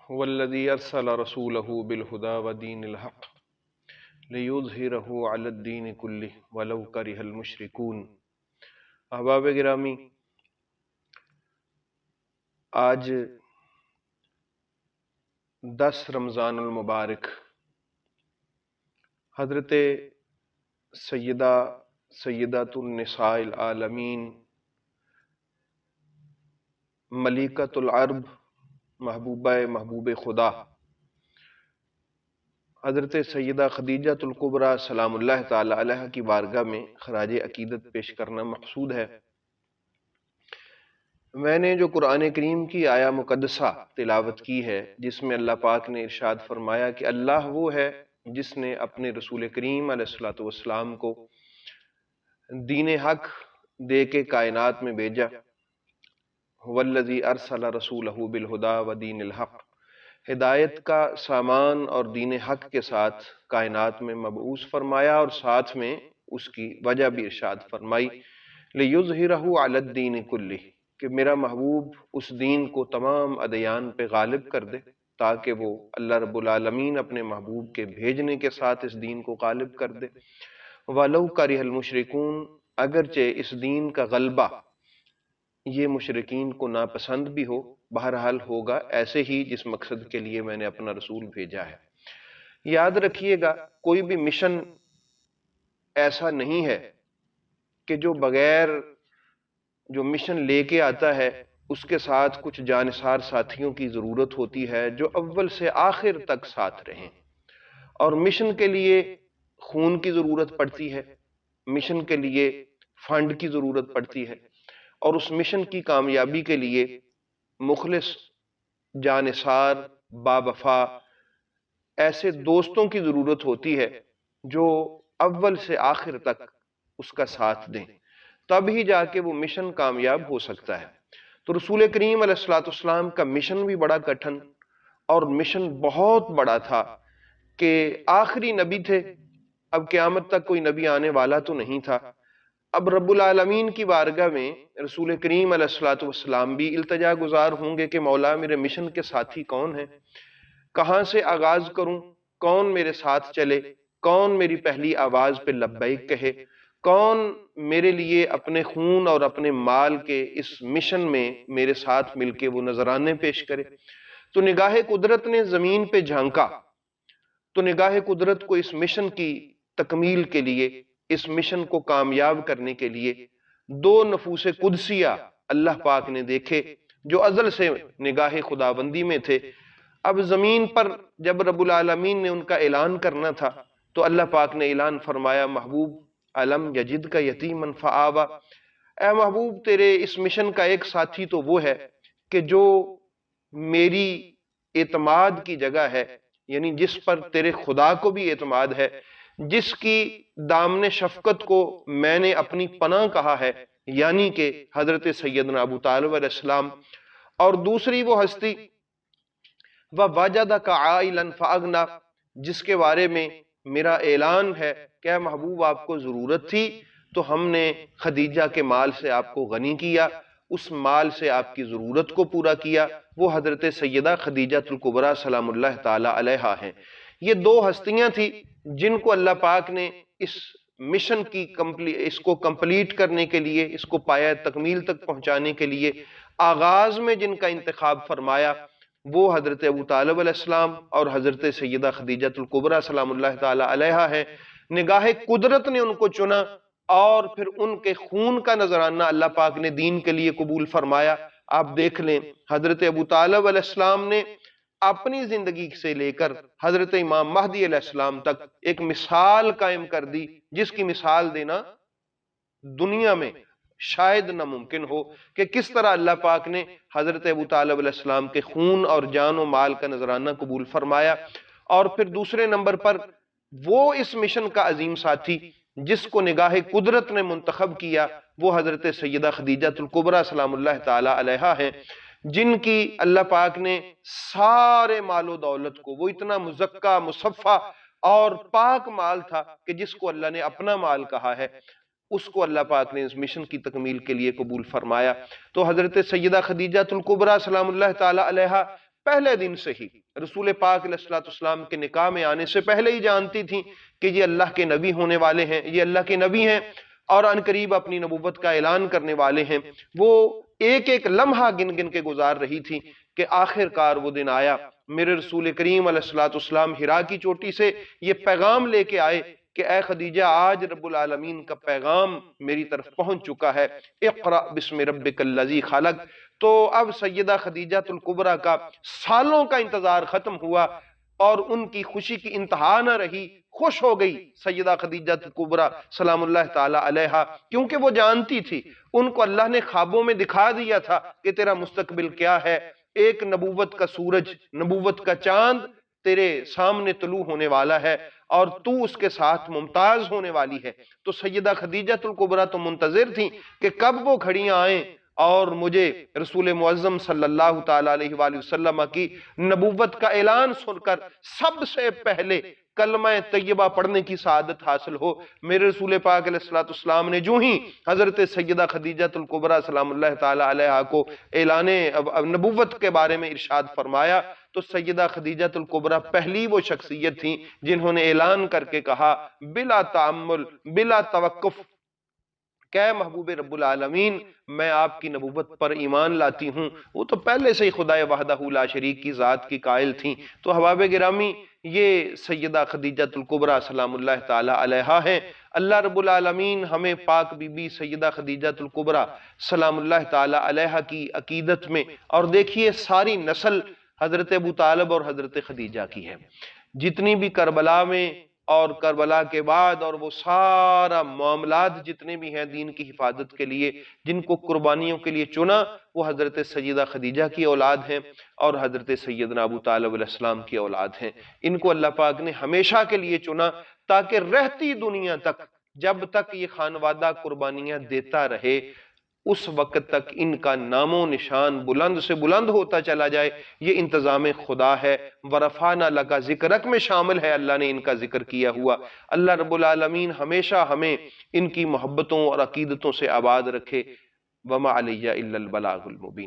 والذی ارسل رسولہ بالہدی ودین الحق لیظہرہ علی الدین کلہ ولو کرہ المشرکون۔ احباب گرامی، آج 10 رمضان المبارک حضرت سیدۃ النساء العالمین ملکۃ العرب محبوب خدا حضرت سیدہ خدیجہ الکبریٰ سلام اللہ تعالی علیہ کی بارگاہ میں خراج عقیدت پیش کرنا مقصود ہے۔ میں نے جو قرآن کریم کی آیہ مقدسہ تلاوت کی ہے، جس میں اللہ پاک نے ارشاد فرمایا کہ اللہ وہ ہے جس نے اپنے رسول کریم علیہ الصلوۃ والسلام کو دین حق دے کے کائنات میں بھیجا، والذی ارسل رسولہ بالہدی ودین الحق، ہدایت کا سامان اور دین حق کے ساتھ کائنات میں مبعوث فرمایا، اور ساتھ میں اس کی وجہ بھی ارشاد فرمائی، لیظہرہ علی الدین کلہ، کہ میرا محبوب اس دین کو تمام ادیان پہ غالب کر دے، تاکہ وہ اللہ رب العالمین اپنے محبوب کے بھیجنے کے ساتھ اس دین کو غالب کر دے۔ وَلَوْ كَرِهَ الْمُشْرِكُونَ، اگرچہ اس دین کا غلبہ یہ مشرکین کو ناپسند بھی ہو، بہرحال ہوگا ایسے ہی جس مقصد کے لیے میں نے اپنا رسول بھیجا ہے۔ یاد رکھیے گا، کوئی بھی مشن ایسا نہیں ہے کہ جو بغیر جو مشن لے کے آتا ہے اس کے ساتھ کچھ جانثار ساتھیوں کی ضرورت ہوتی ہے جو اول سے آخر تک ساتھ رہیں، اور مشن کے لیے خون کی ضرورت پڑتی ہے، مشن کے لیے فنڈ کی ضرورت پڑتی ہے، اور اس مشن کی کامیابی کے لیے مخلص، جانثار، باوفا ایسے دوستوں کی ضرورت ہوتی ہے جو اول سے آخر تک اس کا ساتھ دیں، تب ہی جا کے وہ مشن کامیاب ہو سکتا ہے۔ تو رسول کریم علیہ الصلوۃ والسلام کا مشن بھی بڑا کٹھن اور مشن بہت بڑا تھا کہ آخری نبی تھے، اب قیامت تک کوئی نبی آنے والا تو نہیں تھا۔ اب رب العالمین کی بارگاہ میں رسول کریم علیہ الصلوۃ والسلام بھی التجا گزار ہوں گے کہ مولا میرے مشن کے ساتھی کون ہیں، کہاں سے آغاز کروں، کون میرے ساتھ چلے، کون میری پہلی آواز پہ لبیک کہے، کون میرے لیے اپنے خون اور اپنے مال کے اس مشن میں میرے ساتھ مل کے وہ نذرانے پیش کرے۔ تو نگاہ قدرت نے زمین پہ جھانکا، تو نگاہ قدرت کو اس مشن کی تکمیل کے لیے، اس مشن کو کامیاب کرنے کے لیے 2 نفوس قدسیہ اللہ پاک نے دیکھے جو ازل سے نگاہ خداوندی میں تھے۔ اب زمین پر جب رب العالمین نے ان کا اعلان کرنا تھا تو اللہ پاک نے اعلان فرمایا، محبوب علم یجد کا یتیمن فآوا، اے محبوب تیرے اس مشن کا ایک ساتھی تو وہ ہے کہ جو میری اعتماد کی جگہ ہے، یعنی جس پر تیرے خدا کو بھی اعتماد ہے، جس کی دامن شفقت کو میں نے اپنی پناہ کہا ہے، یعنی کہ حضرت سیدنا ابو طالب علیہ السلام۔ اور دوسری وہ ہستی وَوَجَدَكَ عَائِلًا فَأَغْنَى، جس کے بارے میں میرا اعلان ہے کہ اے محبوب آپ کو ضرورت تھی تو ہم نے خدیجہ کے مال سے آپ کو غنی کیا، اس مال سے آپ کی ضرورت کو پورا کیا، وہ حضرت سیدہ خدیجہ الکبریٰ سلام اللہ تعالی علیہا ہیں۔ یہ 2 ہستیاں تھی جن کو اللہ پاک نے اس مشن کی اس کو کمپلیٹ کرنے کے لیے، اس کو پایہ تکمیل تک پہنچانے کے لیے آغاز میں جن کا انتخاب فرمایا، وہ حضرت ابو طالب علیہ السلام اور حضرت سیدہ خدیجہ الکبریٰ سلام اللہ تعالی علیہا ہیں۔ نگاہ قدرت نے ان کو چنا اور پھر ان کے خون کا نذرانہ اللہ پاک نے دین کے لیے قبول فرمایا۔ آپ دیکھ لیں، حضرت ابو طالب علیہ السلام نے اپنی زندگی سے لے کر حضرت امام مہدی علیہ السلام تک ایک مثال قائم کر دی، جس کی مثال دینا دنیا میں شاید ناممکن ہو کہ کس طرح اللہ پاک نے حضرت ابو طالب علیہ السلام کے خون اور جان و مال کا نذرانہ قبول فرمایا۔ اور پھر دوسرے نمبر پر وہ اس مشن کا عظیم ساتھی جس کو نگاہ قدرت نے منتخب کیا، وہ حضرت سیدہ خدیجہ الکبریٰ سلام اللہ تعالی علیہا ہیں، جن کی اللہ پاک نے سارے مال و دولت کو، وہ اتنا مزکہ مصفہ اور پاک مال تھا کہ جس کو اللہ نے اپنا مال کہا ہے، اس کو اللہ پاک نے اس مشن کی تکمیل کے لیے قبول فرمایا۔ تو حضرت سیدہ خدیجہ الکبریٰ سلام اللہ تعالی علیہا پہلے دن سے ہی رسول پاک علیہ الصلوۃ والسلام کے نکاح میں آنے سے پہلے ہی جانتی تھیں کہ یہ اللہ کے نبی ہونے والے ہیں، یہ اللہ کے نبی ہیں اور ان قریب اپنی نبوت کا اعلان کرنے والے ہیں۔ وہ ایک ایک لمحہ گن گن کے گزار رہی تھی کہ آخر کار وہ دن آیا، میرے رسول کریم علیہ الصلوۃ والسلام حرا کی چوٹی سے یہ پیغام لے کے آئے کہ اے خدیجہ، آج رب العالمین کا پیغام میری طرف پہنچ چکا ہے، اقرأ بسم ربک الذی خلق۔ تو اب سیدہ خدیجہ الکبریٰ کا سالوں کا انتظار ختم ہوا اور ان کی خوشی کی انتہا نہ رہی، خوش ہو گئی سیدہ خدیجہ الکبریٰ سلام اللہ تعالی علیہا، کیونکہ وہ جانتی تھی، ان کو اللہ نے خوابوں میں دکھا دیا تھا کہ تیرا مستقبل کیا ہے، ایک نبوت کا سورج، نبوت کا چاند تیرے سامنے طلوع ہونے والا ہے اور تو اس کے ساتھ ممتاز ہونے والی ہے۔ تو سیدہ خدیجہ الکبریٰ تو منتظر تھیں کہ کب وہ گھڑیاں آئیں اور مجھے رسول معظم صلی اللہ تعالی علیہ وآلہ وسلم کی نبوت کا اعلان سن کر سب سے پہلے کلمہ طیبہ پڑھنے کی سعادت حاصل ہو۔ میرے رسول پاک علیہ السلام نے جو ہی حضرت سیدہ خدیجہ الکبریٰ سلام اللہ تعالی علیہا کو اعلان نبوت کے بارے میں ارشاد فرمایا تو سیدہ خدیجہ الکبریٰ پہلی وہ شخصیت تھیں جنہوں نے اعلان کر کے کہا بلا تعمل بلا توقف کہ محبوب رب العالمین میں آپ کی نبوت پر ایمان لاتی ہوں۔ وہ تو پہلے سے ہی خدا وحدہ لا شریک کی ذات کی قائل تھیں۔ تو احباب گرامی، یہ سیدہ خدیجہ الکبریٰ سلام اللہ تعالی علیہا ہیں۔ اللہ رب العالمین ہمیں پاک بی بی سیدہ خدیجہ الکبریٰ سلام اللہ تعالی علیہا کی عقیدت میں، اور دیکھیے ساری نسل حضرت ابو طالب اور حضرت خدیجہ کی ہے، جتنی بھی کربلا میں اور کربلا کے بعد اور وہ سارا معاملات جتنے بھی ہیں دین کی حفاظت کے لیے جن کو قربانیوں کے لیے چنا، وہ حضرت سیدہ خدیجہ کی اولاد ہیں اور حضرت سیدنا ابو طالب علیہ السلام کی اولاد ہیں۔ ان کو اللہ پاک نے ہمیشہ کے لیے چنا تاکہ رہتی دنیا تک، جب تک یہ خانوادہ قربانیاں دیتا رہے، اس وقت تک ان کا نام و نشان بلند سے بلند ہوتا چلا جائے۔ یہ انتظام خدا ہے۔ ورفعنا لک ذکرک میں شامل ہے، اللہ نے ان کا ذکر کیا ہوا۔ اللہ رب العالمین ہمیشہ ہمیں ان کی محبتوں اور عقیدتوں سے آباد رکھے۔ وما علی الا البلاغ المبین۔